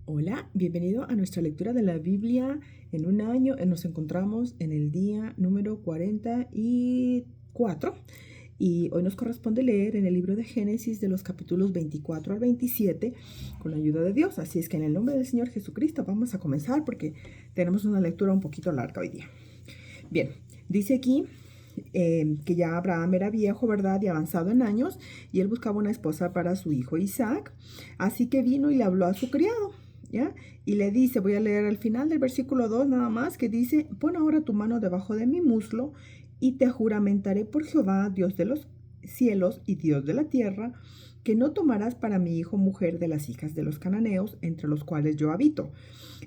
Hola, bienvenido a nuestra lectura de la Biblia en un año. Nos encontramos en el día número 44 y hoy nos corresponde leer en el libro de Génesis de los capítulos 24 al 27 con la ayuda de Dios. Así es que en el nombre del Señor Jesucristo vamos a comenzar porque tenemos una lectura un poquito larga hoy día. Bien, dice aquí que ya Abraham era viejo, ¿verdad? Y avanzado en años, y él buscaba una esposa para su hijo Isaac. Así que vino y le habló a su criado, ¿ya? Y le dice, voy a leer al final del versículo 2 nada más, que dice, pon ahora tu mano debajo de mi muslo y te juramentaré por Jehová, Dios de los cielos y Dios de la tierra, que no tomarás para mi hijo mujer de las hijas de los cananeos, entre los cuales yo habito.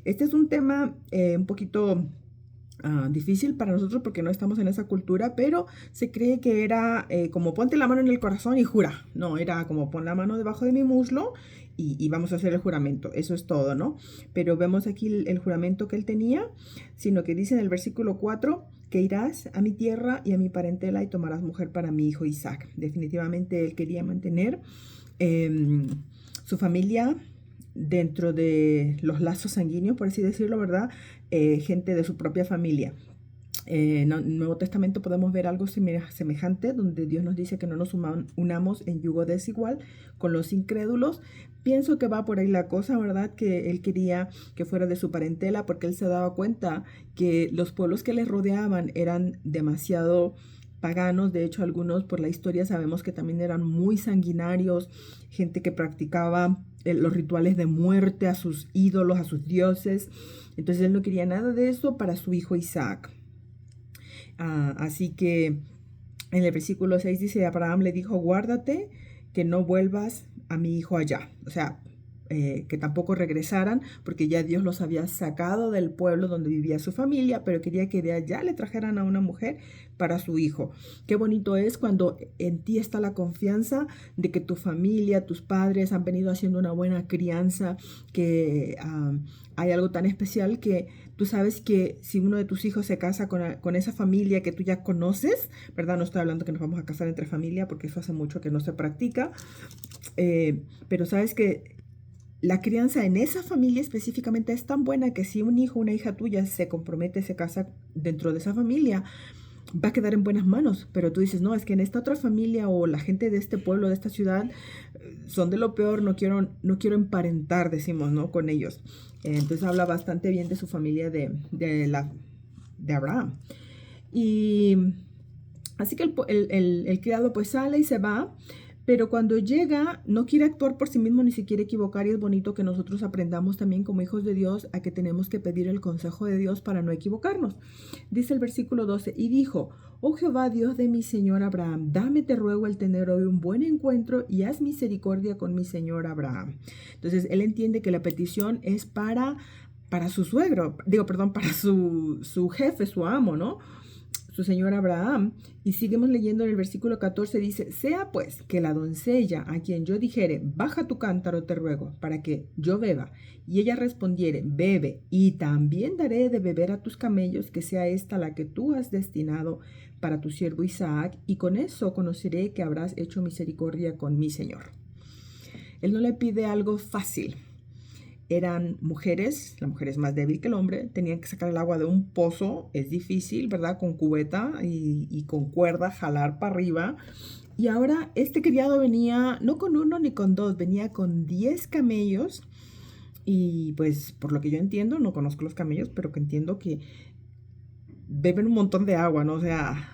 Este es un tema un poquito difícil para nosotros porque no estamos en esa cultura, pero se cree que era como ponte la mano en el corazón y jura. No, era como pon la mano debajo de mi muslo y vamos a hacer el juramento. Eso es todo, ¿no? Pero vemos aquí el juramento que él tenía, sino que dice en el versículo 4 que irás a mi tierra y a mi parentela y tomarás mujer para mi hijo Isaac. Definitivamente él quería mantener su familia dentro de los lazos sanguíneos, por así decirlo, ¿verdad? Gente de su propia familia. En el Nuevo Testamento podemos ver algo semejante, donde Dios nos dice que no nos unamos en yugo desigual con los incrédulos. Pienso que va por ahí la cosa, ¿verdad? Que él quería que fuera de su parentela porque él se daba cuenta que los pueblos que les rodeaban eran demasiado paganos. De hecho, algunos por la historia sabemos que también eran muy sanguinarios, gente que practicaba los rituales de muerte a sus ídolos, a sus dioses. Entonces él no quería nada de eso para su hijo Isaac. Así que en el versículo 6 dice, Abraham le dijo, guárdate que no vuelvas a mi hijo allá. O sea, que tampoco regresaran, porque ya Dios los había sacado del pueblo donde vivía su familia, pero quería que de allá le trajeran a una mujer para su hijo. Qué bonito es cuando en ti está la confianza de que tu familia, tus padres han venido haciendo una buena crianza, que hay algo tan especial que tú sabes que si uno de tus hijos se casa con esa familia que tú ya conoces, ¿verdad? No estoy hablando que nos vamos a casar entre familia, porque eso hace mucho que no se practica, pero sabes que la crianza en esa familia específicamente es tan buena que si un hijo o una hija tuya se compromete, se casa dentro de esa familia, va a quedar en buenas manos. Pero tú dices, no, es que en esta otra familia o la gente de este pueblo, de esta ciudad, son de lo peor, no quiero emparentar, decimos, ¿no? Con ellos. Entonces habla bastante bien de su familia de Abraham. Y así que el criado pues sale y se va, pero cuando llega no quiere actuar por sí mismo ni se quiere equivocar, y es bonito que nosotros aprendamos también como hijos de Dios a que tenemos que pedir el consejo de Dios para no equivocarnos. Dice el versículo 12, y dijo, oh Jehová, Dios de mi señor Abraham, dame te ruego el tener hoy un buen encuentro y haz misericordia con mi señor Abraham. Entonces él entiende que la petición es para su suegro, para su jefe, su amo, ¿no? Su señor Abraham. Y seguimos leyendo en el versículo 14, dice, sea pues que la doncella a quien yo dijere, baja tu cántaro, te ruego, para que yo beba, y ella respondiere, bebe, y también daré de beber a tus camellos, que sea esta la que tú has destinado para tu siervo Isaac, y con eso conoceré que habrás hecho misericordia con mi señor. Él no le pide algo fácil. Eran mujeres, la mujer es más débil que el hombre, tenían que sacar el agua de un pozo, es difícil, ¿verdad? Con cubeta y con cuerda, jalar para arriba. Y ahora este criado venía no con uno ni con dos, venía con 10 camellos. Y pues por lo que yo entiendo, no conozco los camellos, pero que entiendo que beben un montón de agua, ¿no? O sea,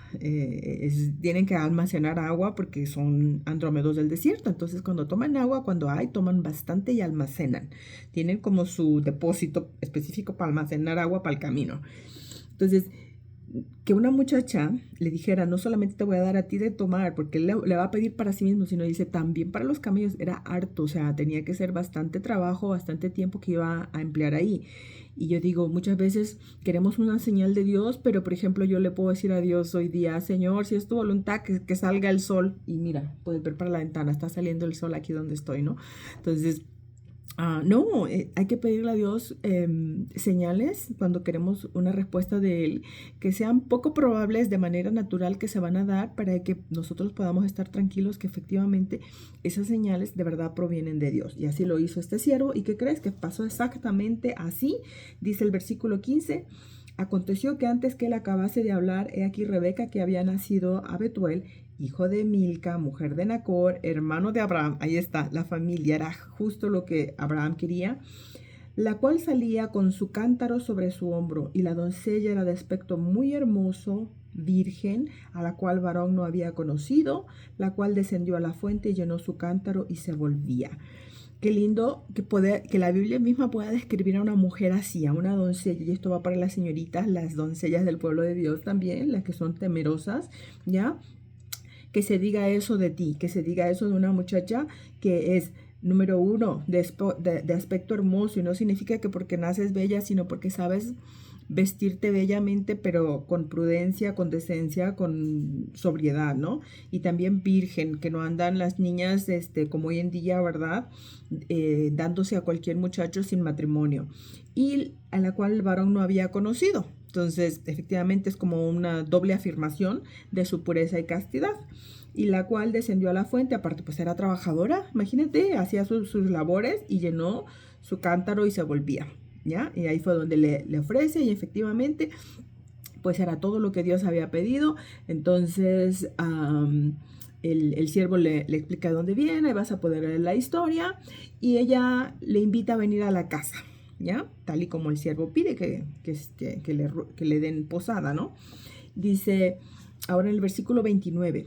tienen que almacenar agua porque son andrómedos del desierto. Entonces, cuando toman agua, cuando hay, toman bastante y almacenan. Tienen como su depósito específico para almacenar agua para el camino. Entonces, que una muchacha le dijera, no solamente te voy a dar a ti de tomar, porque él le va a pedir para sí mismo, sino dice, también para los camellos, era harto. O sea, tenía que ser bastante trabajo, bastante tiempo que iba a emplear ahí. Y yo digo, muchas veces queremos una señal de Dios, pero por ejemplo yo le puedo decir a Dios hoy día, Señor, si es tu voluntad que salga el sol. Y mira, puedes ver para la ventana, está saliendo el sol aquí donde estoy, ¿no? Entonces No, hay que pedirle a Dios señales cuando queremos una respuesta de Él, que sean poco probables de manera natural que se van a dar para que nosotros podamos estar tranquilos que efectivamente esas señales de verdad provienen de Dios. Y así lo hizo este siervo. ¿Y qué crees? Que pasó exactamente así. Dice el versículo 15. Aconteció que antes que él acabase de hablar, he aquí Rebeca, que había nacido a Betuel, hijo de Milca, mujer de Nacor, hermano de Abraham. Ahí está, la familia, era justo lo que Abraham quería, la cual salía con su cántaro sobre su hombro, y la doncella era de aspecto muy hermoso, virgen, a la cual varón no había conocido, la cual descendió a la fuente y llenó su cántaro y se volvía. Qué lindo que la Biblia misma pueda describir a una mujer así, a una doncella, y esto va para las señoritas, las doncellas del pueblo de Dios también, las que son temerosas, ¿ya? Que se diga eso de ti, que se diga eso de una muchacha que es, número uno, de aspecto hermoso, y no significa que porque naces bella, sino porque sabes vestirte bellamente, pero con prudencia, con decencia, con sobriedad, ¿no? Y también virgen, que no andan las niñas, como hoy en día, ¿verdad? Dándose a cualquier muchacho sin matrimonio, y a la cual el varón no había conocido. Entonces, efectivamente es como una doble afirmación de su pureza y castidad. Y la cual descendió a la fuente, aparte pues era trabajadora, imagínate, hacía sus labores y llenó su cántaro y se volvía, ¿ya? Y ahí fue donde le ofrece, y efectivamente pues era todo lo que Dios había pedido. Entonces el siervo le explica de dónde viene, vas a poder leer la historia, y ella le invita a venir a la casa, ¿ya? Tal y como el siervo pide que le den posada, ¿no? Dice ahora en el versículo 29.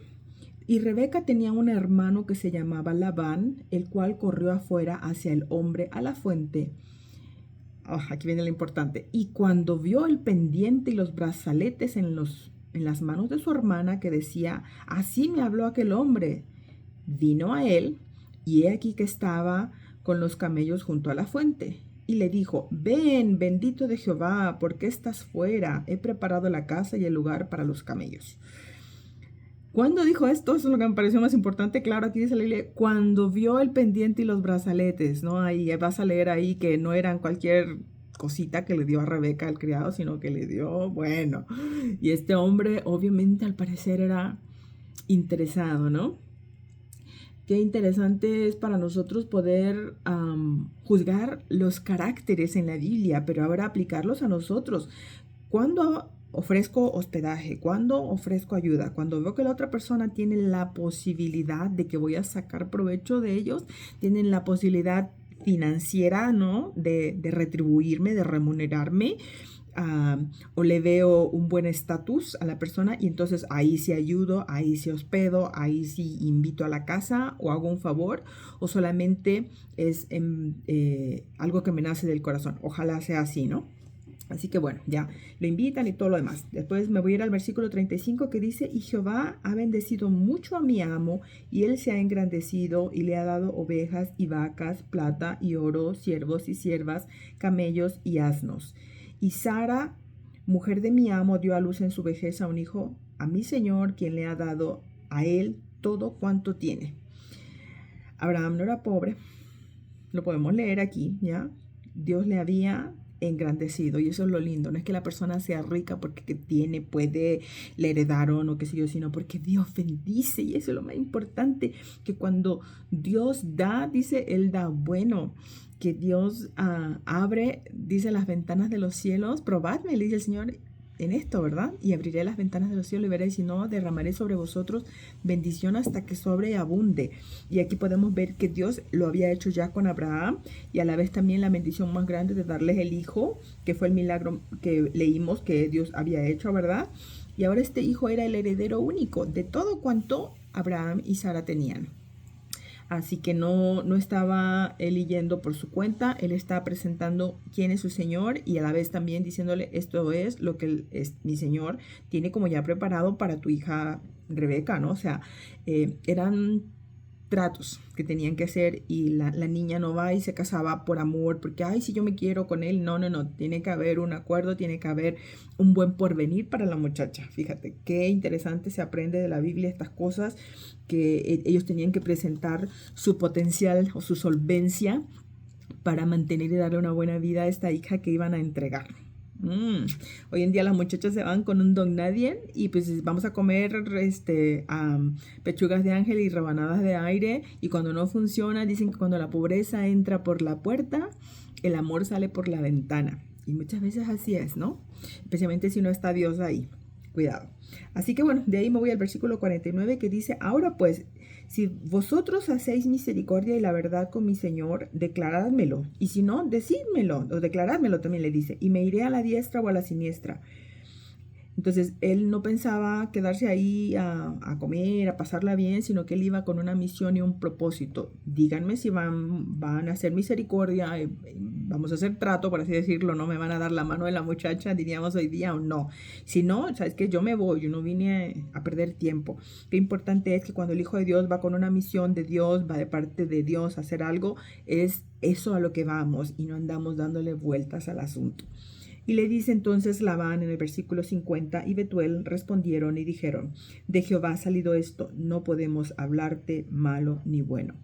Y Rebeca tenía un hermano que se llamaba Labán, el cual corrió afuera hacia el hombre a la fuente. Aquí viene lo importante. Y cuando vio el pendiente y los brazaletes en las manos de su hermana, que decía, así me habló aquel hombre, vino a él, y he aquí que estaba con los camellos junto a la fuente. Y le dijo, ven, bendito de Jehová, ¿por qué estás fuera? He preparado la casa y el lugar para los camellos. ¿Cuándo dijo esto? Eso es lo que me pareció más importante. Claro, aquí dice la Biblia, cuando vio el pendiente y los brazaletes, ¿no? Ahí vas a leer ahí que no eran cualquier cosita que le dio a Rebeca al criado, sino que le dio, bueno. Y este hombre, obviamente, al parecer era interesado, ¿no? Qué interesante es para nosotros poder juzgar los caracteres en la Biblia, pero ahora aplicarlos a nosotros. ¿Cuándo ofrezco hospedaje? ¿Cuándo ofrezco ayuda? Cuando veo que la otra persona tiene la posibilidad de que voy a sacar provecho de ellos, tienen la posibilidad financiera, ¿no? De retribuirme, de remunerarme. O le veo un buen estatus a la persona, y entonces ahí sí ayudo, ahí sí hospedo, ahí sí invito a la casa o hago un favor, o solamente es algo que me nace del corazón. Ojalá sea así, ¿no? Así que bueno, ya lo invitan y todo lo demás. Después me voy a ir al versículo 35 que dice, y Jehová ha bendecido mucho a mi amo, y él se ha engrandecido y le ha dado ovejas y vacas, plata y oro, siervos y siervas, camellos y asnos. Y Sara, mujer de mi amo, dio a luz en su vejez a un hijo, a mi señor, quien le ha dado a él todo cuanto tiene. Abraham no era pobre, lo podemos leer aquí, ¿ya? Dios le había engrandecido, y eso es lo lindo. No es que la persona sea rica porque tiene, puede, le heredaron o qué sé yo, sino porque Dios bendice, y eso es lo más importante, que cuando Dios da, dice, Él da bueno, que Dios abre, dice, las ventanas de los cielos. Probadme, le dice el Señor, en esto, ¿verdad? Y abriré las ventanas de los cielos y veréis, si no, derramaré sobre vosotros bendición hasta que sobreabunde. Y aquí podemos ver que Dios lo había hecho ya con Abraham, y a la vez también la bendición más grande de darles el hijo, que fue el milagro que leímos que Dios había hecho, ¿verdad? Y ahora este hijo era el heredero único de todo cuanto Abraham y Sara tenían. Así que no estaba él yendo por su cuenta, él está presentando quién es su Señor, y a la vez también diciéndole, esto es lo que mi Señor tiene como ya preparado para tu hija Rebeca, ¿no? O sea, eran tratos que tenían que hacer, y la niña no va y se casaba por amor, porque, ay, si yo me quiero con él. No, tiene que haber un acuerdo, tiene que haber un buen porvenir para la muchacha. Fíjate, qué interesante se aprende de la Biblia estas cosas, que ellos tenían que presentar su potencial o su solvencia para mantener y darle una buena vida a esta hija que iban a entregar. Hoy en día las muchachas se van con un don nadie y pues vamos a comer pechugas de ángel y rebanadas de aire, y cuando no funciona dicen que cuando la pobreza entra por la puerta, el amor sale por la ventana, y muchas veces así es, ¿no? Especialmente si no está Dios ahí. Cuidado. Así que bueno, de ahí me voy al versículo 49 que dice: ahora pues, si vosotros hacéis misericordia y la verdad con mi Señor, declarádmelo. Y si no, decídmelo, o declarádmelo también le dice, y me iré a la diestra o a la siniestra. Entonces, él no pensaba quedarse ahí a comer, a pasarla bien, sino que él iba con una misión y un propósito. Díganme si van a hacer misericordia, vamos a hacer trato, por así decirlo, no me van a dar la mano de la muchacha, diríamos hoy día, o no. Si no, sabes que yo me voy, yo no vine a perder tiempo. Qué importante es que cuando el Hijo de Dios va con una misión de Dios, va de parte de Dios a hacer algo, es eso a lo que vamos y no andamos dándole vueltas al asunto. Y le dice entonces Labán en el versículo 50, y Betuel respondieron y dijeron: de Jehová ha salido esto, no podemos hablarte malo ni bueno.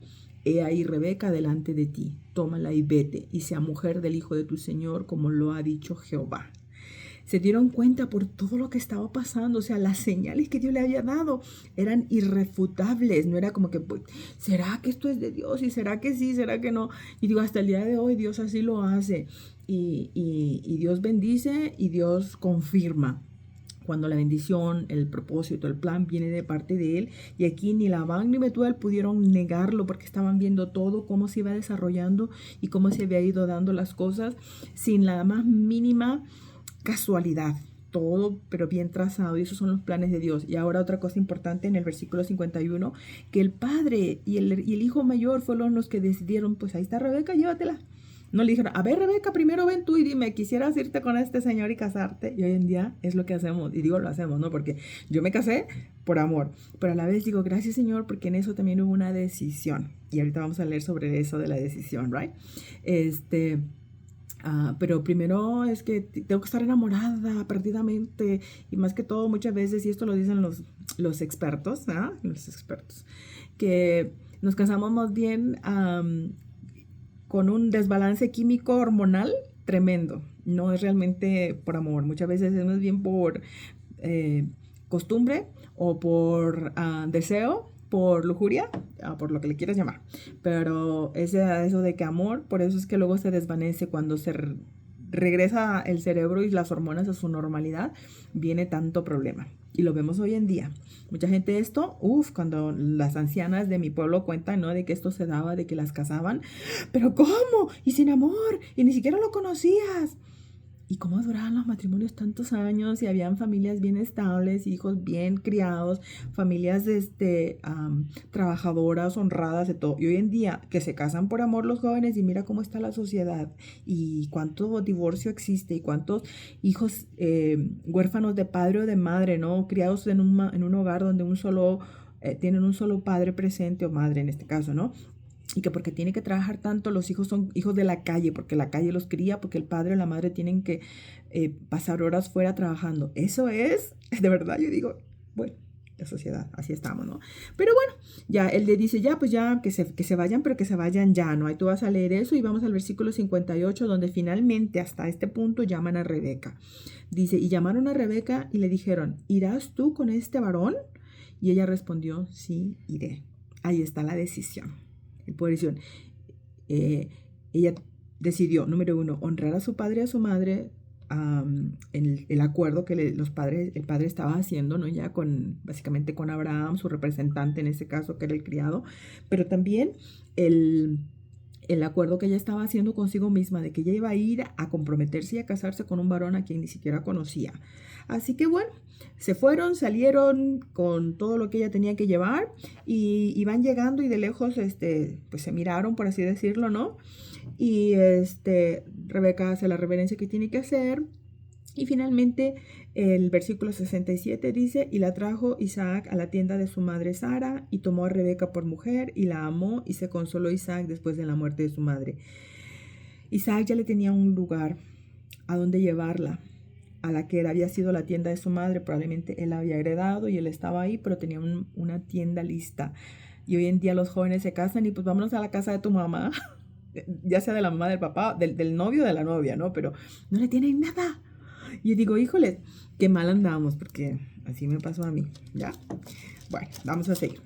He ahí Rebeca delante de ti, tómala y vete, y sea mujer del hijo de tu señor, como lo ha dicho Jehová. Se dieron cuenta por todo lo que estaba pasando, o sea, las señales que Dios le había dado eran irrefutables, no era como que, pues, ¿será que esto es de Dios? ¿Y será que sí? ¿Será que no? Y digo, hasta el día de hoy Dios así lo hace, y Dios bendice y Dios confirma cuando la bendición, el propósito, el plan viene de parte de Él. Y aquí ni Labán ni Betuel pudieron negarlo, porque estaban viendo todo, cómo se iba desarrollando y cómo se había ido dando las cosas sin la más mínima casualidad, todo pero bien trazado, y esos son los planes de Dios. Y ahora otra cosa importante en el versículo 51, que el padre y el hijo mayor fueron los que decidieron, pues ahí está Rebeca, llévatela. No le dijeron, a ver Rebeca, primero ven tú y dime, ¿quisieras irte con este señor y casarte? Y hoy en día es lo que hacemos, y digo lo hacemos, ¿no? Porque yo me casé por amor, pero a la vez digo, gracias Señor, porque en eso también hubo una decisión. Y ahorita vamos a leer sobre eso de la decisión, ¿right? Pero primero es que tengo que estar enamorada perdidamente, y más que todo muchas veces, y esto lo dicen los expertos, los expertos, que nos casamos más bien con un desbalance químico hormonal tremendo. No es realmente por amor, muchas veces es más bien por costumbre o por deseo, por lujuria, por lo que le quieras llamar. Pero eso de que amor, por eso es que luego se desvanece cuando se regresa el cerebro y las hormonas a su normalidad, viene tanto problema. Y lo vemos hoy en día. Mucha gente esto, cuando las ancianas de mi pueblo cuentan, ¿no? De que esto se daba, de que las casaban. ¿Pero cómo? Y sin amor, y ni siquiera lo conocías. ¿Y cómo duraban los matrimonios tantos años? Y habían familias bien estables, hijos bien criados, familias trabajadoras, honradas, de todo. Y hoy en día que se casan por amor los jóvenes, y mira cómo está la sociedad y cuánto divorcio existe y cuántos hijos huérfanos de padre o de madre, ¿no? Criados en un hogar donde tienen un solo padre presente, o madre en este caso, ¿no? Y que porque tiene que trabajar tanto, los hijos son hijos de la calle, porque la calle los cría, porque el padre o la madre tienen que pasar horas fuera trabajando. Eso es, de verdad, yo digo, bueno, la sociedad, así estamos, ¿no? Pero bueno, ya él le dice, ya, pues ya, que se vayan, pero que se vayan ya, ¿no? Ahí tú vas a leer eso, y vamos al versículo 58, donde finalmente, hasta este punto, llaman a Rebeca. Dice, y llamaron a Rebeca y le dijeron, ¿irás tú con este varón? Y ella respondió, sí, iré. Ahí está la decisión. Ella decidió, número 1, honrar a su padre y a su madre en el acuerdo que el padre estaba haciendo, ¿no? Ya básicamente con Abraham, su representante en ese caso, que era el criado, pero también el acuerdo que ella estaba haciendo consigo misma, de que ella iba a ir a comprometerse y a casarse con un varón a quien ni siquiera conocía. Así que bueno, salieron con todo lo que ella tenía que llevar, y van llegando, y de lejos pues se miraron, por así decirlo, ¿no? Y Rebeca hace la reverencia que tiene que hacer. Y finalmente el versículo 67 dice, y la trajo Isaac a la tienda de su madre Sara, y tomó a Rebeca por mujer, y la amó, y se consoló Isaac después de la muerte de su madre. Isaac ya le tenía un lugar a donde llevarla, a la que había sido la tienda de su madre. Probablemente él la había heredado y él estaba ahí, pero tenía una tienda lista. Y hoy en día los jóvenes se casan y pues vámonos a la casa de tu mamá. ya sea de la mamá, del papá, del novio, de la novia, ¿no? Pero no le tienen nada. Y yo digo, híjole, qué mal andamos, porque así me pasó a mí, ¿ya? Bueno, vamos a seguir.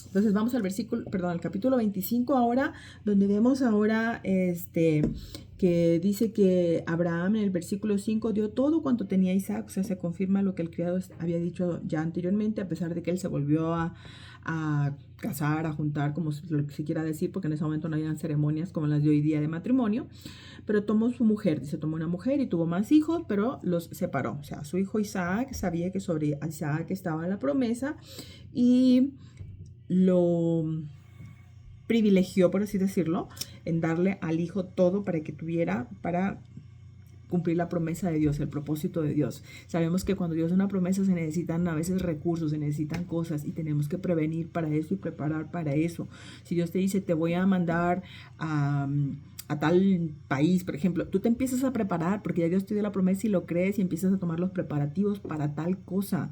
Entonces vamos al capítulo 25 ahora, donde vemos ahora que dice que Abraham en el versículo 5 dio todo cuanto tenía Isaac. O sea, se confirma lo que el criado había dicho ya anteriormente, a pesar de que él se volvió a casar, a juntar, como lo que se quiera decir, porque en ese momento no habían ceremonias como las de hoy día de matrimonio. Pero tomó su mujer, dice, tomó una mujer y tuvo más hijos, pero los separó. O sea, su hijo Isaac sabía que sobre Isaac estaba la promesa y lo privilegió, por así decirlo, en darle al hijo todo para que tuviera, para cumplir la promesa de Dios, el propósito de Dios. Sabemos que cuando Dios da una promesa se necesitan a veces recursos, se necesitan cosas y tenemos que prevenir para eso y preparar para eso. Si Dios te dice, te voy a mandar a tal país, por ejemplo, tú te empiezas a preparar porque ya Dios te dio la promesa y lo crees y empiezas a tomar los preparativos para tal cosa.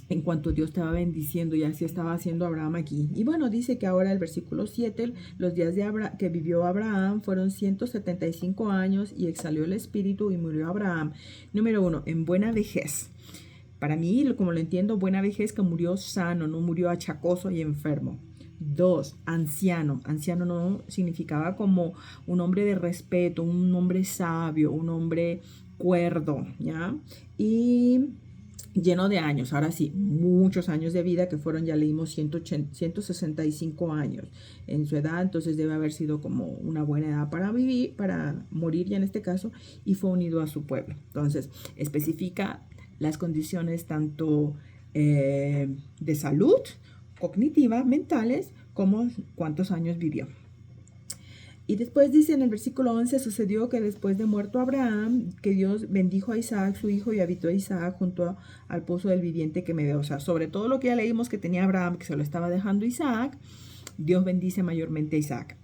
En cuanto Dios te va bendiciendo, y así estaba haciendo Abraham aquí. Y bueno, dice que ahora el versículo 7, los días que vivió Abraham fueron 175 años y exhalió el espíritu y murió Abraham. Número 1, en buena vejez. Para mí, como lo entiendo, buena vejez, que murió sano, no murió achacoso y enfermo. 2, anciano. Anciano no significaba como un hombre de respeto, un hombre sabio, un hombre cuerdo, ¿ya? Y lleno de años, ahora sí, muchos años de vida, que fueron, ya leímos, 165 años en su edad. Entonces debe haber sido como una buena edad para vivir, para morir ya en este caso, y fue unido a su pueblo. Entonces especifica las condiciones tanto de salud cognitiva, mentales, como cuántos años vivió. Y después dice en el versículo 11, sucedió que después de muerto Abraham, que Dios bendijo a Isaac, su hijo, y habitó Isaac junto al pozo del viviente que me dio. O sea, sobre todo lo que ya leímos que tenía Abraham, que se lo estaba dejando Isaac, Dios bendice mayormente a Isaac.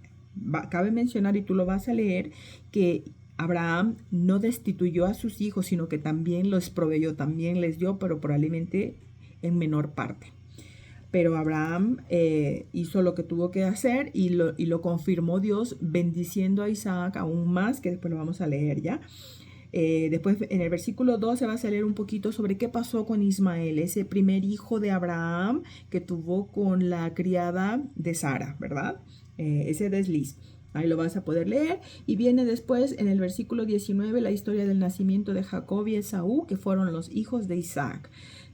Cabe mencionar, y tú lo vas a leer, que Abraham no destituyó a sus hijos, sino que también los proveyó, también les dio, pero probablemente en menor parte. Pero Abraham hizo lo que tuvo que hacer y lo confirmó Dios, bendiciendo a Isaac aún más, que después lo vamos a leer ya. Después en el versículo 12 va a leer un poquito sobre qué pasó con Ismael, ese primer hijo de Abraham que tuvo con la criada de Sara, ¿verdad? Ese desliz. Ahí lo vas a poder leer. Y viene después en el versículo 19 la historia del nacimiento de Jacob y Esaú, que fueron los hijos de Isaac.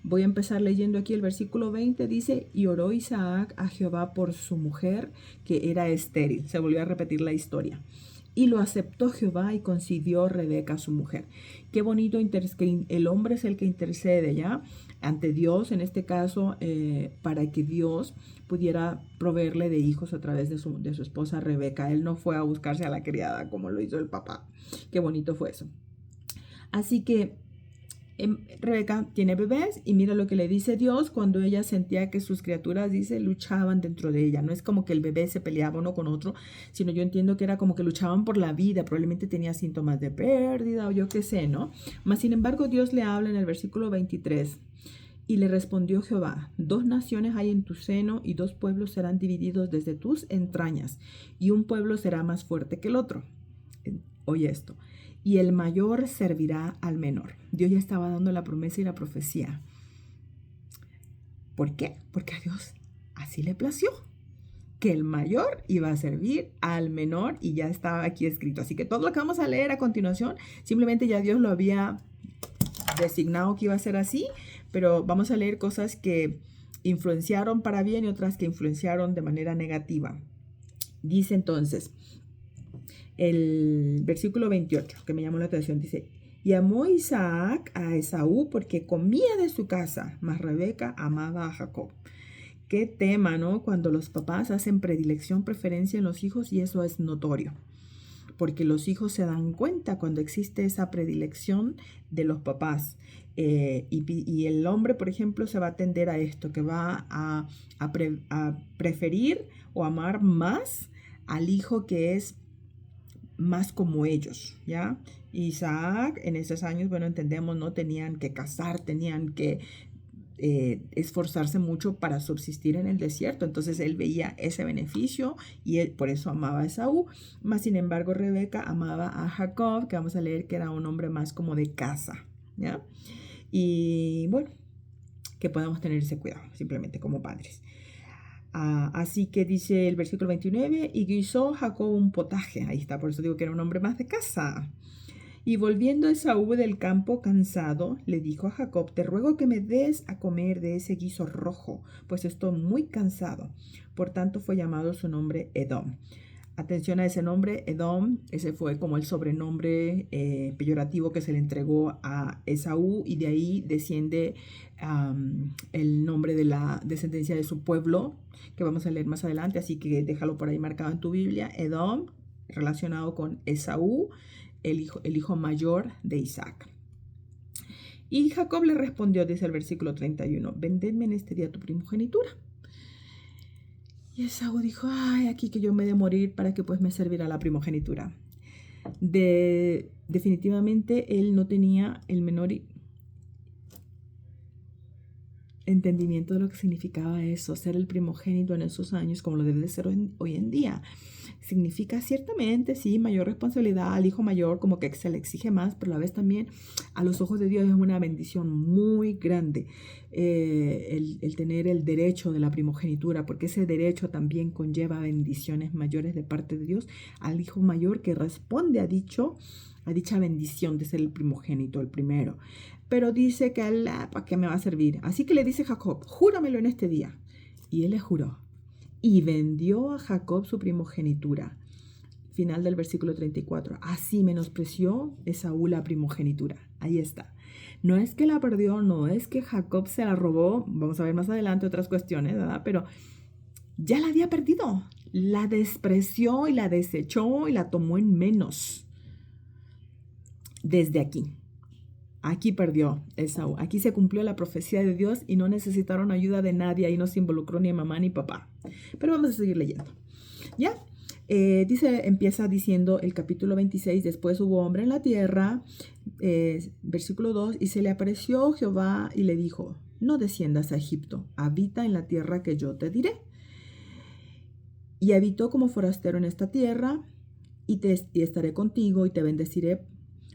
Voy a empezar leyendo aquí el versículo 20, dice, y oró Isaac a Jehová por su mujer, que era estéril. Se volvió a repetir la historia. Y lo aceptó Jehová y concibió Rebeca su mujer. Qué bonito que el hombre es el que intercede, ¿ya? Ante Dios, en este caso, para que Dios pudiera proveerle de hijos a través de su esposa Rebeca. Él no fue a buscarse a la criada como lo hizo el papá. Qué bonito fue eso. Así que Rebeca tiene bebés y mira lo que le dice Dios cuando ella sentía que sus criaturas, dice, luchaban dentro de ella. No es como que el bebé se peleaba uno con otro, sino yo entiendo que era como que luchaban por la vida, probablemente tenía síntomas de pérdida o yo qué sé, ¿no? Mas sin embargo Dios le habla en el versículo 23. Y le respondió Jehová, 2 naciones hay en tu seno y 2 pueblos serán divididos desde tus entrañas y un pueblo será más fuerte que el otro. Oye esto. Y el mayor servirá al menor. Dios ya estaba dando la promesa y la profecía. ¿Por qué? Porque a Dios así le plació, que el mayor iba a servir al menor y ya estaba aquí escrito. Así que todo lo que vamos a leer a continuación, simplemente ya Dios lo había designado que iba a ser así, pero vamos a leer cosas que influenciaron para bien y otras que influenciaron de manera negativa. Dice entonces, el versículo 28, que me llamó la atención, dice, y amó Isaac a Esaú porque comía de su casa, mas Rebeca amaba a Jacob. Qué tema, ¿no? Cuando los papás hacen predilección, preferencia en los hijos, y eso es notorio, porque los hijos se dan cuenta cuando existe esa predilección de los papás. Y el hombre, por ejemplo, se va a tender a esto, que va a preferir o amar más al hijo que es más como ellos, ¿ya? Isaac en esos años, bueno, entendemos, no tenían que casar, tenían que esforzarse mucho para subsistir en el desierto. Entonces él veía ese beneficio y él por eso amaba a Esaú. Más sin embargo, Rebeca amaba a Jacob, que vamos a leer que era un hombre más como de casa, ¿ya? Y bueno, que podamos tener ese cuidado simplemente como padres. Así que dice el versículo 29, y guisó Jacob un potaje. Ahí está, por eso digo que era un hombre más de casa. Y volviendo Esaú del campo cansado, le dijo a Jacob, te ruego que me des a comer de ese guiso rojo, pues estoy muy cansado. Por tanto fue llamado su nombre Edom. Atención a ese nombre, Edom, ese fue como el sobrenombre peyorativo que se le entregó a Esaú, y de ahí desciende el nombre de la descendencia de su pueblo, que vamos a leer más adelante, así que déjalo por ahí marcado en tu Biblia. Edom, relacionado con Esaú, el hijo mayor de Isaac. Y Jacob le respondió, dice el versículo 31, vendedme en este día tu primogenitura. Y Esaú dijo, ay, aquí que yo me he de morir para que pues me servirá la primogenitura. Definitivamente él no tenía el menor entendimiento de lo que significaba eso, ser el primogénito en esos años, como lo debe de ser hoy en día. Significa ciertamente, sí, mayor responsabilidad al hijo mayor, como que se le exige más, pero a la vez también a los ojos de Dios es una bendición muy grande el tener el derecho de la primogenitura, porque ese derecho también conlleva bendiciones mayores de parte de Dios al hijo mayor que responde a dicha bendición de ser el primogénito, el primero. Pero dice que él, ¿para qué me va a servir? Así que le dice Jacob, júramelo en este día. Y él le juró. Y vendió a Jacob su primogenitura. Final del versículo 34. Así menospreció Esaú la primogenitura. Ahí está. No es que la perdió, no es que Jacob se la robó. Vamos a ver más adelante otras cuestiones, ¿verdad? Pero ya la había perdido. La despreció y la desechó y la tomó en menos. Desde aquí. Aquí perdió Esaú. Aquí se cumplió la profecía de Dios y no necesitaron ayuda de nadie. Ahí no se involucró ni mamá ni papá. Pero vamos a seguir leyendo. ¿Ya? Empieza diciendo el capítulo 26. Después hubo hombre en la tierra. Versículo 2. Y se le apareció Jehová y le dijo, no desciendas a Egipto. Habita en la tierra que yo te diré. Y habitó como forastero en esta tierra. Y estaré contigo y te bendeciré,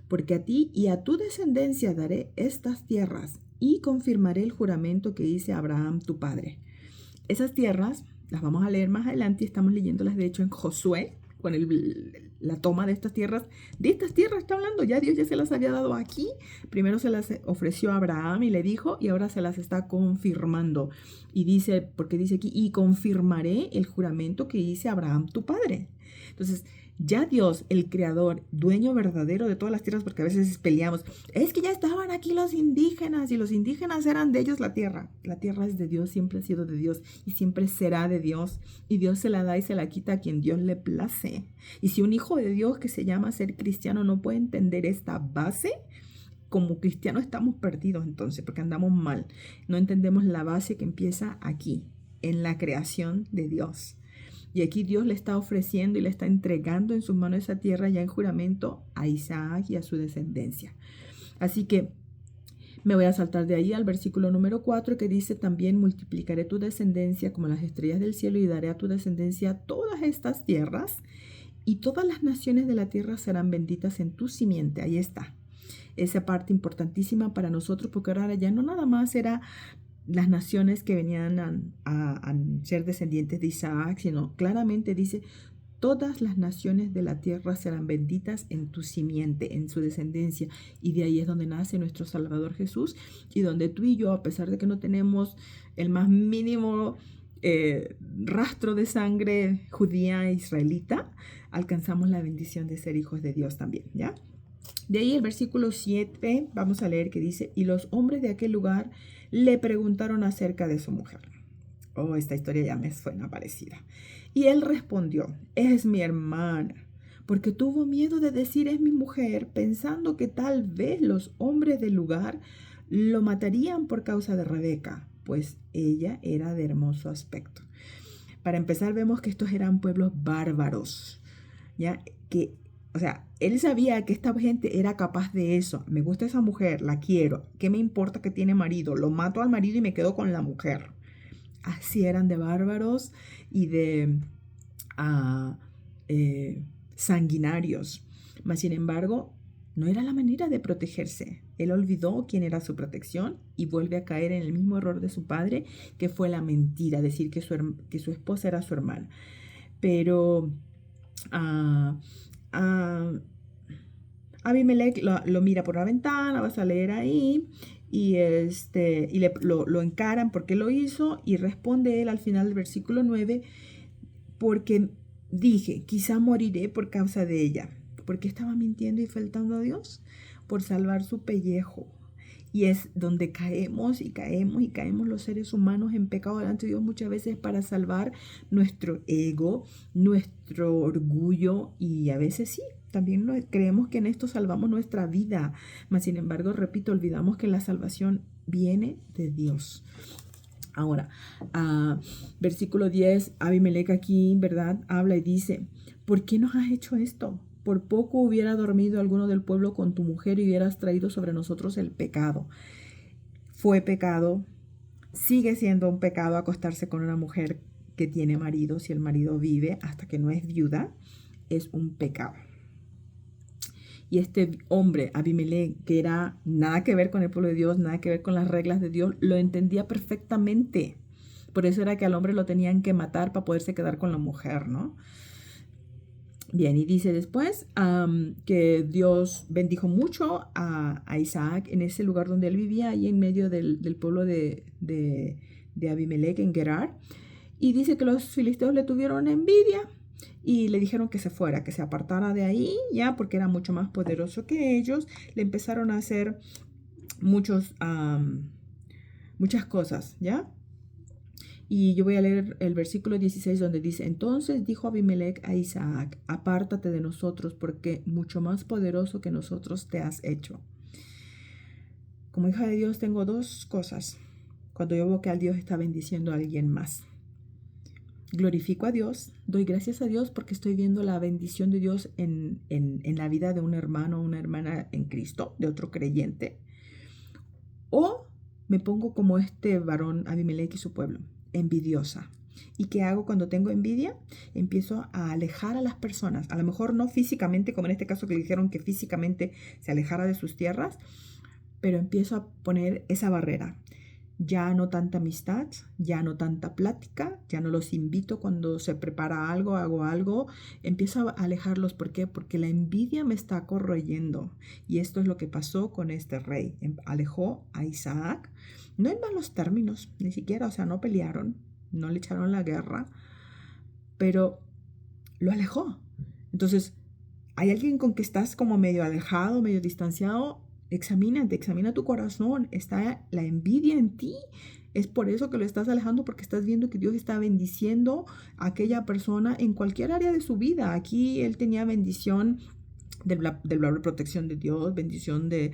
porque a ti y a tu descendencia daré estas tierras y confirmaré el juramento que hice a Abraham tu padre. Esas tierras las vamos a leer más adelante y estamos leyéndolas de hecho en Josué, con la toma de estas tierras. De estas tierras está hablando, ya Dios ya se las había dado aquí. Primero se las ofreció a Abraham y le dijo, y ahora se las está confirmando. Y dice, porque dice aquí, y confirmaré el juramento que hice a Abraham tu padre. Entonces, ya Dios, el creador, dueño verdadero de todas las tierras, porque a veces peleamos, es que ya estaban aquí los indígenas y los indígenas eran de ellos la tierra. La tierra es de Dios, siempre ha sido de Dios y siempre será de Dios. Y Dios se la da y se la quita a quien Dios le place. Y si un hijo de Dios que se llama ser cristiano no puede entender esta base, como cristianos estamos perdidos entonces, porque andamos mal. No entendemos la base que empieza aquí, en la creación de Dios. Y aquí Dios le está ofreciendo y le está entregando en sus manos esa tierra ya en juramento a Isaac y a su descendencia. Así que me voy a saltar de ahí al versículo número 4 que dice, también multiplicaré tu descendencia como las estrellas del cielo y daré a tu descendencia todas estas tierras y todas las naciones de la tierra serán benditas en tu simiente. Ahí está. Esa parte importantísima para nosotros, porque ahora ya no nada más era las naciones que venían a ser descendientes de Isaac, sino claramente dice, todas las naciones de la tierra serán benditas en tu simiente, en su descendencia. Y de ahí es donde nace nuestro Salvador Jesús y donde tú y yo, a pesar de que no tenemos el más mínimo rastro de sangre judía e israelita, alcanzamos la bendición de ser hijos de Dios también, ¿ya? De ahí el versículo 7, vamos a leer que dice, y los hombres de aquel lugar le preguntaron acerca de su mujer. Oh, esta historia ya me suena parecida. Y él respondió, es mi hermana, porque tuvo miedo de decir es mi mujer, pensando que tal vez los hombres del lugar lo matarían por causa de Rebeca, pues ella era de hermoso aspecto. Para empezar, vemos que estos eran pueblos bárbaros, ¿ya? Que O sea, él sabía que esta gente era capaz de eso. Me gusta esa mujer, la quiero. ¿Qué me importa que tiene marido? Lo mato al marido y me quedo con la mujer. Así eran de bárbaros y de ah, sanguinarios. Mas, sin embargo, no era la manera de protegerse. Él olvidó quién era su protección y vuelve a caer en el mismo error de su padre, que fue la mentira, decir que su esposa era su hermana. Pero ah, ah, Abimelech lo mira por la ventana, vas a leer ahí, y lo encaran porque lo hizo, y responde él al final del versículo 9, porque dije, quizá moriré por causa de ella, porque estaba mintiendo y faltando a Dios por salvar su pellejo. Y es donde caemos y caemos y caemos los seres humanos en pecado delante de Dios muchas veces para salvar nuestro ego, nuestro orgullo, y a veces sí, también creemos que en esto salvamos nuestra vida, mas sin embargo, repito, olvidamos que la salvación viene de Dios. Ahora, versículo 10, Abimelech aquí, ¿verdad? Habla y dice, ¿por qué nos has hecho esto? Por poco hubiera dormido alguno del pueblo con tu mujer y hubieras traído sobre nosotros el pecado. Fue pecado, sigue siendo un pecado acostarse con una mujer que tiene marido. Si el marido vive hasta que no es viuda, es un pecado. Y este hombre, Abimelech, que era nada que ver con el pueblo de Dios, nada que ver con las reglas de Dios, lo entendía perfectamente. Por eso era que al hombre lo tenían que matar para poderse quedar con la mujer, ¿no? Bien, y dice después que Dios bendijo mucho a Isaac en ese lugar donde él vivía, ahí en medio del pueblo de Abimelech, en Gerar. Y dice que los filisteos le tuvieron envidia y le dijeron que se fuera, que se apartara de ahí, ya, porque era mucho más poderoso que ellos. Le empezaron a hacer muchas cosas, ¿ya? Y yo voy a leer el versículo 16 donde dice, entonces dijo Abimelech a Isaac, apártate de nosotros porque mucho más poderoso que nosotros te has hecho. Como hija de Dios tengo dos cosas cuando yo veo que al Dios está bendiciendo a alguien más. Glorifico a Dios, doy gracias a Dios porque estoy viendo la bendición de Dios en la vida de un hermano o una hermana en Cristo, de otro creyente. O me pongo como este varón Abimelech y su pueblo, envidiosa. ¿Y qué hago cuando tengo envidia? Empiezo a alejar a las personas, a lo mejor no físicamente, como en este caso que le dijeron que físicamente se alejara de sus tierras, pero empiezo a poner esa barrera. Ya no tanta amistad, ya no tanta plática, ya no los invito cuando se prepara algo, hago algo, empiezo a alejarlos. ¿Por qué? Porque la envidia me está corroyendo. Y esto es lo que pasó con este rey. Alejó a Isaac, no en malos términos, ni siquiera, o sea, no pelearon, no le echaron la guerra, pero lo alejó. Entonces, ¿hay alguien con que estás como medio alejado, medio distanciado? Examínate, examina tu corazón. ¿Está la envidia en ti? Es por eso que lo estás alejando, porque estás viendo que Dios está bendiciendo a aquella persona en cualquier área de su vida. Aquí él tenía bendición de la protección de Dios, bendición de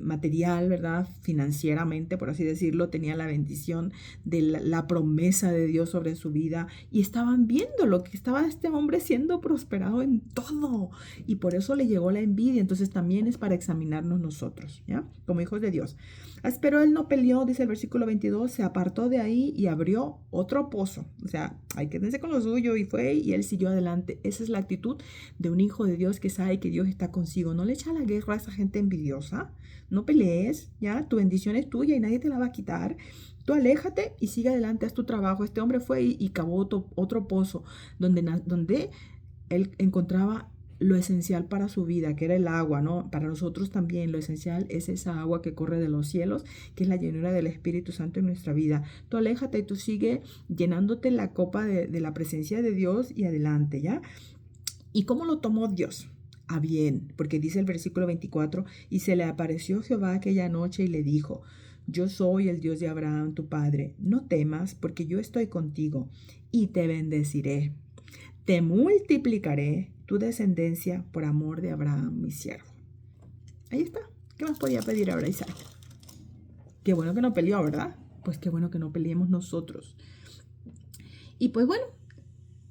material, ¿verdad? Financieramente, por así decirlo, tenía la bendición de la promesa de Dios sobre su vida, y estaban viendo lo que estaba este hombre siendo prosperado en todo, y por eso le llegó la envidia. Entonces también es para examinarnos nosotros, ¿ya? Como hijos de Dios. Pero él no peleó, dice el versículo 22, se apartó de ahí y abrió otro pozo. O sea, hay que quedarse con lo suyo, y fue, y él siguió adelante. Esa es la actitud de un hijo de Dios que sabe que Dios está consigo. No le echa la guerra a esa gente envidiosa. No pelees, ¿ya? Tu bendición es tuya y nadie te la va a quitar. Tú aléjate y sigue adelante, haz tu trabajo. Este hombre fue y cavó otro pozo donde él encontraba lo esencial para su vida, que era el agua, ¿no? Para nosotros también lo esencial es esa agua que corre de los cielos, que es la llenura del Espíritu Santo en nuestra vida. Tú aléjate y tú sigue llenándote la copa de la presencia de Dios y adelante, ¿ya? ¿Y cómo lo tomó Dios? A bien, porque dice el versículo 24, y se le apareció Jehová aquella noche y le dijo, yo soy el Dios de Abraham, tu padre, no temas, porque yo estoy contigo y te bendeciré. Te multiplicaré tu descendencia por amor de Abraham, mi siervo. Ahí está. ¿Qué más podía pedir ahora Isaac? Qué bueno que no peleó, ¿verdad? Pues qué bueno que no peleemos nosotros. Y pues bueno,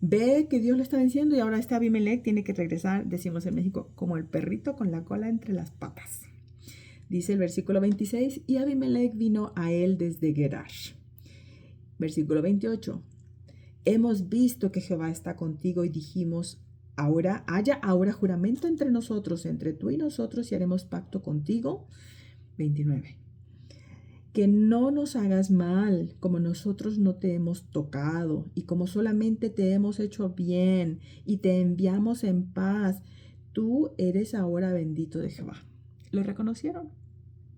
ve que Dios lo está venciendo y ahora este Abimelech tiene que regresar, decimos en México, como el perrito con la cola entre las patas. Dice el versículo 26, y Abimelech vino a él desde Gerar. Versículo 28, hemos visto que Jehová está contigo y dijimos, haya ahora juramento entre nosotros, entre tú y nosotros, y haremos pacto contigo. 29, que no nos hagas mal, como nosotros no te hemos tocado, y como solamente te hemos hecho bien, y te enviamos en paz, tú eres ahora bendito de Jehová. Lo reconocieron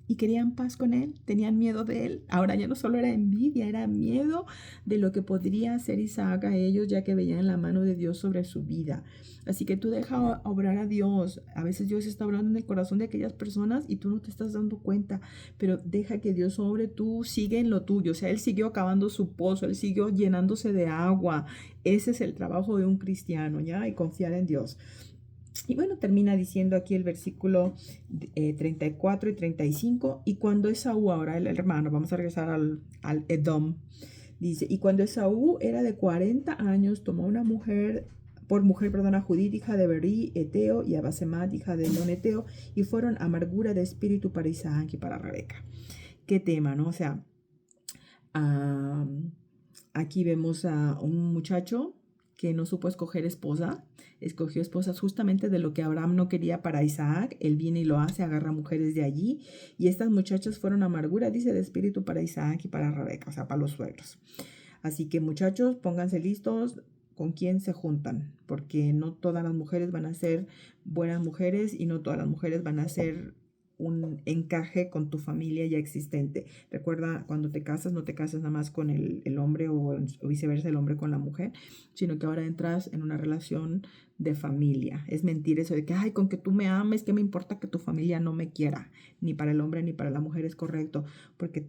y querían paz con él, tenían miedo de él. Ahora ya no solo era envidia, era miedo de lo que podría hacer Isaac a ellos, ya que veían la mano de Dios sobre su vida. Así que tú deja obrar a Dios. A veces Dios está obrando en el corazón de aquellas personas y tú no te estás dando cuenta, pero deja que Dios obre, tú sigue en lo tuyo. O sea, él siguió acabando su pozo, él siguió llenándose de agua. Ese es el trabajo de un cristiano, ¿ya? Y confiar en Dios. Y bueno, termina diciendo aquí el versículo 34 y 35, y cuando Esaú, ahora el hermano, vamos a regresar al Edom, dice, y cuando Esaú era de 40 años, tomó una mujer, a Judith, hija de Berí, Eteo, y a Basemat, hija de Non Eteo, y fueron amargura de espíritu para Isaac y para Rebeca. Qué tema, ¿no? O sea, aquí vemos a un muchacho que no supo escoger esposa, escogió esposas justamente de lo que Abraham no quería para Isaac. Él viene y lo hace, agarra mujeres de allí, y estas muchachas fueron amargura, dice, de espíritu para Isaac y para Rebeca, o sea, para los suegros. Así que muchachos, pónganse listos con quién se juntan, porque no todas las mujeres van a ser buenas mujeres y no todas las mujeres van a ser un encaje con tu familia ya existente. Recuerda, cuando te casas, no te casas nada más con el hombre o viceversa, el hombre con la mujer, sino que ahora entras en una relación de familia. Es mentir eso de que, ay, con que tú me ames, ¿qué me importa que tu familia no me quiera? Ni para el hombre ni para la mujer es correcto, porque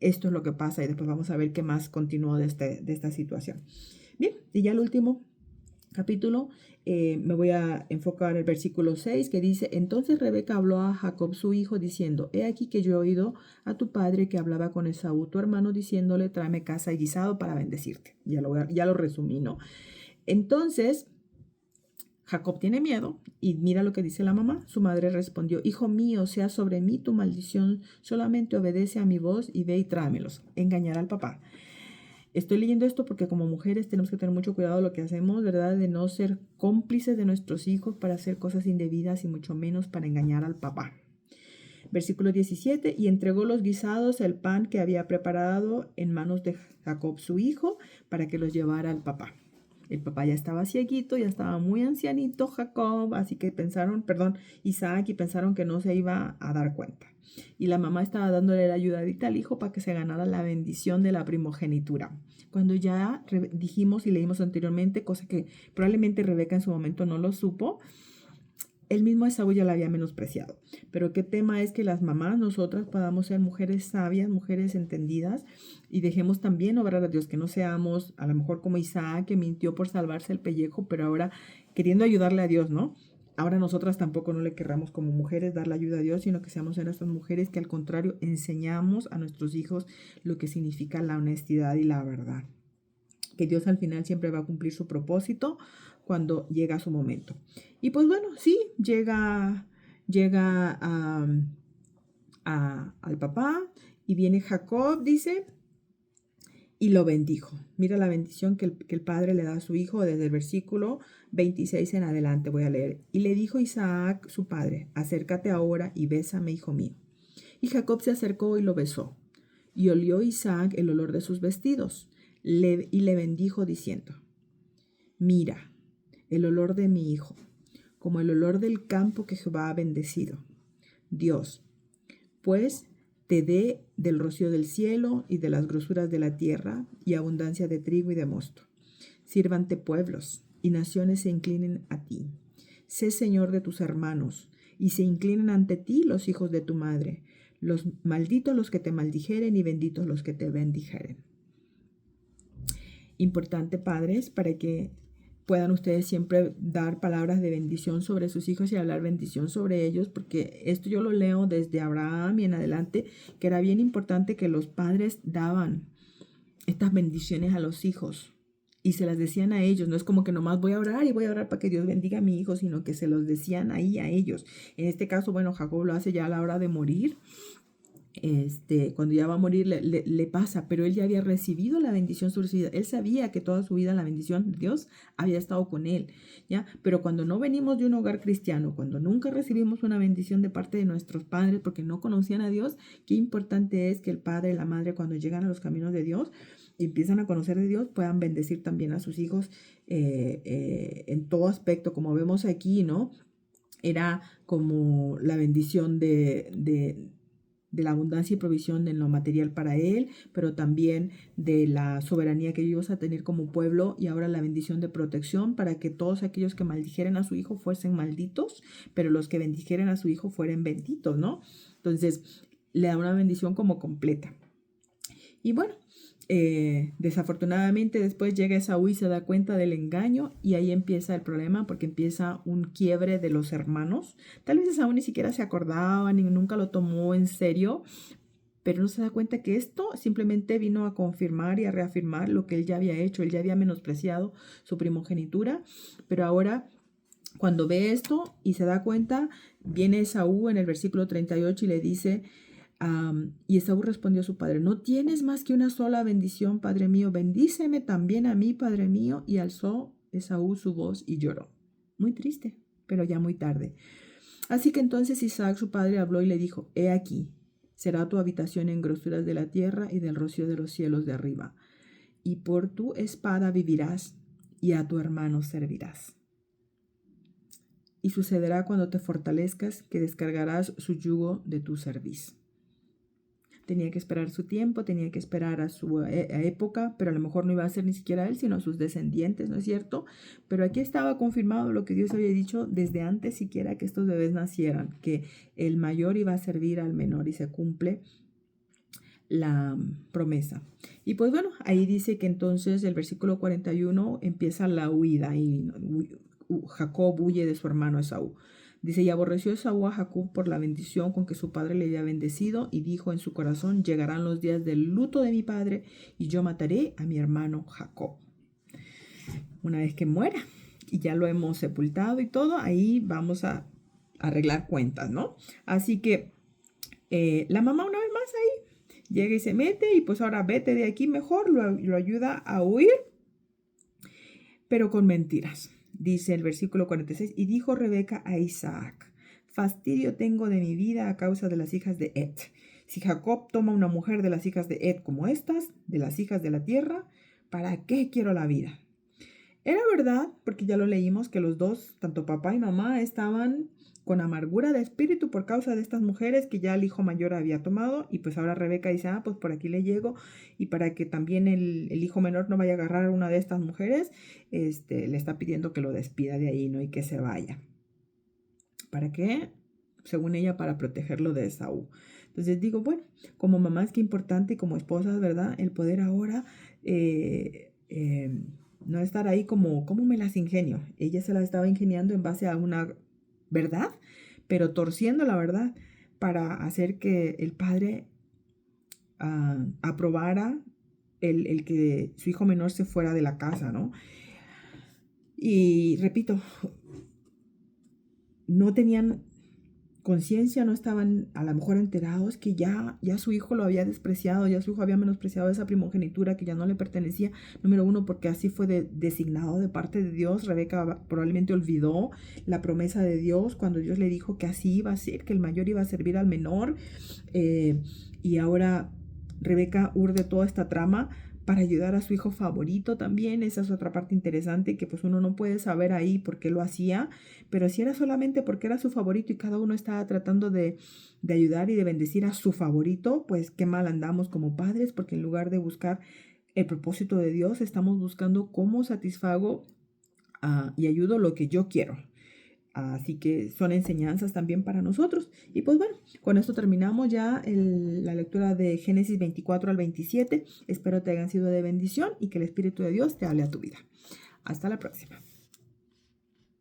esto es lo que pasa y después vamos a ver qué más continuó de esta situación. Bien, y ya el último capítulo, me voy a enfocar en el versículo 6 que dice, entonces Rebeca habló a Jacob su hijo diciendo, he aquí que yo he oído a tu padre que hablaba con Esaú tu hermano diciéndole, tráeme caza y guisado para bendecirte. Ya lo resumí, ¿no? Entonces Jacob tiene miedo y mira lo que dice la mamá. Su madre respondió, hijo mío, sea sobre mí tu maldición, solamente obedece a mi voz y ve y tráemelos. Engañar al papá. Estoy leyendo esto porque como mujeres tenemos que tener mucho cuidado de lo que hacemos, ¿verdad? De no ser cómplices de nuestros hijos para hacer cosas indebidas y mucho menos para engañar al papá. Versículo 17, y entregó los guisados, el pan que había preparado en manos de Jacob su hijo para que los llevara al papá. El papá ya estaba cieguito, ya estaba muy ancianito Jacob, así que Isaac, y pensaron que no se iba a dar cuenta. Y la mamá estaba dándole la ayudadita al hijo para que se ganara la bendición de la primogenitura. Cuando ya dijimos y leímos anteriormente, cosa que probablemente Rebeca en su momento no lo supo, el mismo Esaú ya la había menospreciado. Pero qué tema es que las mamás, nosotras, podamos ser mujeres sabias, mujeres entendidas, y dejemos también obrar a Dios, que no seamos a lo mejor como Isaac, que mintió por salvarse el pellejo, pero ahora queriendo ayudarle a Dios, ¿no? Ahora nosotras tampoco no le querramos como mujeres dar la ayuda a Dios, sino que seamos en estas mujeres que al contrario enseñamos a nuestros hijos lo que significa la honestidad y la verdad. Que Dios al final siempre va a cumplir su propósito cuando llega su momento. Y pues bueno, sí, llega al papá y viene Jacob, dice, y lo bendijo. Mira la bendición que el padre le da a su hijo desde el versículo 26 en adelante. Voy a leer. Y le dijo Isaac, su padre, acércate ahora y bésame, hijo mío. Y Jacob se acercó y lo besó. Y olió Isaac el olor de sus vestidos. Y le bendijo diciendo, mira, el olor de mi hijo, como el olor del campo que Jehová ha bendecido. Dios, pues te dé del rocío del cielo y de las grosuras de la tierra y abundancia de trigo y de mosto. Sírvante pueblos y naciones se inclinen a ti. Sé Señor de tus hermanos y se inclinen ante ti los hijos de tu madre. Los malditos los que te maldijeren y benditos los que te bendijeren. Importante, padres, para que puedan ustedes siempre dar palabras de bendición sobre sus hijos y hablar bendición sobre ellos, porque esto yo lo leo desde Abraham y en adelante, que era bien importante que los padres daban estas bendiciones a los hijos. Y se las decían a ellos. No es como que nomás voy a orar y voy a orar para que Dios bendiga a mi hijo, sino que se los decían ahí a ellos. En este caso, bueno, Jacob lo hace ya a la hora de morir. Cuando ya va a morir le pasa, pero él ya había recibido la bendición sobre su vida. Él sabía que toda su vida la bendición de Dios había estado con él, ¿ya? Pero cuando no venimos de un hogar cristiano, cuando nunca recibimos una bendición de parte de nuestros padres porque no conocían a Dios, qué importante es que el padre y la madre, cuando llegan a los caminos de Dios y empiezan a conocer de Dios, puedan bendecir también a sus hijos en todo aspecto, como vemos aquí, ¿no? Era como la bendición de la abundancia y provisión en lo material para él, pero también de la soberanía que ellos a tener como pueblo, y ahora la bendición de protección para que todos aquellos que maldijeren a su hijo fuesen malditos, pero los que bendijeren a su hijo fueren benditos, ¿no? Entonces, le da una bendición como completa. Y bueno, desafortunadamente después llega Esaú y se da cuenta del engaño, y ahí empieza el problema, porque empieza un quiebre de los hermanos. Tal vez Esaú ni siquiera se acordaba ni nunca lo tomó en serio, pero no se da cuenta que esto simplemente vino a confirmar y a reafirmar lo que él ya había hecho. Él ya había menospreciado su primogenitura, pero ahora cuando ve esto y se da cuenta, viene Esaú en el versículo 38 y le dice... y Esaú respondió a su padre: no tienes más que una sola bendición, padre mío, bendíceme también a mí, padre mío. Y alzó Esaú su voz y lloró. Muy triste, pero ya muy tarde. Así que entonces Isaac su padre habló y le dijo: he aquí, será tu habitación en grosuras de la tierra y del rocío de los cielos de arriba, y por tu espada vivirás y a tu hermano servirás. Y sucederá cuando te fortalezcas que descargarás su yugo de tu cerviz. Tenía que esperar su tiempo, tenía que esperar a su época, pero a lo mejor no iba a ser ni siquiera él, sino a sus descendientes, ¿no es cierto? Pero aquí estaba confirmado lo que Dios había dicho desde antes siquiera que estos bebés nacieran, que el mayor iba a servir al menor, y se cumple la promesa. Y pues bueno, ahí dice que entonces el versículo 41 empieza la huida, y Jacob huye de su hermano Esaú. Dice: y aborreció Esaú a Jacob por la bendición con que su padre le había bendecido, y dijo en su corazón: llegarán los días del luto de mi padre, y yo mataré a mi hermano Jacob. Una vez que muera, y ya lo hemos sepultado y todo, ahí vamos a arreglar cuentas, ¿no? Así que la mamá una vez más ahí llega y se mete, y pues ahora vete de aquí mejor, lo ayuda a huir, pero con mentiras. Dice el versículo 46, y dijo Rebeca a Isaac: fastidio tengo de mi vida a causa de las hijas de Het. Si Jacob toma una mujer de las hijas de Het como estas, de las hijas de la tierra, ¿para qué quiero la vida? Era verdad, porque ya lo leímos, que los dos, tanto papá y mamá, estaban con amargura de espíritu por causa de estas mujeres que ya el hijo mayor había tomado, y pues ahora Rebeca dice: pues por aquí le llego, y para que también el hijo menor no vaya a agarrar a una de estas mujeres, le está pidiendo que lo despida de ahí, ¿no? Y que se vaya. ¿Para qué? Según ella, para protegerlo de Esaú. Entonces digo, bueno, como mamá es que importante, y como esposas, ¿verdad? El poder ahora no estar ahí como, ¿cómo me las ingenio? Ella se las estaba ingeniando en base a una verdad, pero torciendo la verdad para hacer que el padre aprobara el que su hijo menor se fuera de la casa, ¿no? Y repito, no tenían conciencia, no estaban a lo mejor enterados que ya su hijo lo había despreciado, ya su hijo había menospreciado esa primogenitura que ya no le pertenecía. Número uno, porque así fue designado de parte de Dios. Rebeca probablemente olvidó la promesa de Dios cuando Dios le dijo que así iba a ser, que el mayor iba a servir al menor, y ahora Rebeca urde toda esta trama para ayudar a su hijo favorito también. Esa es otra parte interesante, que pues uno no puede saber ahí por qué lo hacía, pero si era solamente porque era su favorito y cada uno estaba tratando de ayudar y de bendecir a su favorito, pues qué mal andamos como padres, porque en lugar de buscar el propósito de Dios, estamos buscando cómo satisfago y ayudo lo que yo quiero. Así que son enseñanzas también para nosotros. Y pues bueno, con esto terminamos ya la lectura de Génesis 24 al 27. Espero te hayan sido de bendición y que el Espíritu de Dios te hable a tu vida. Hasta la próxima.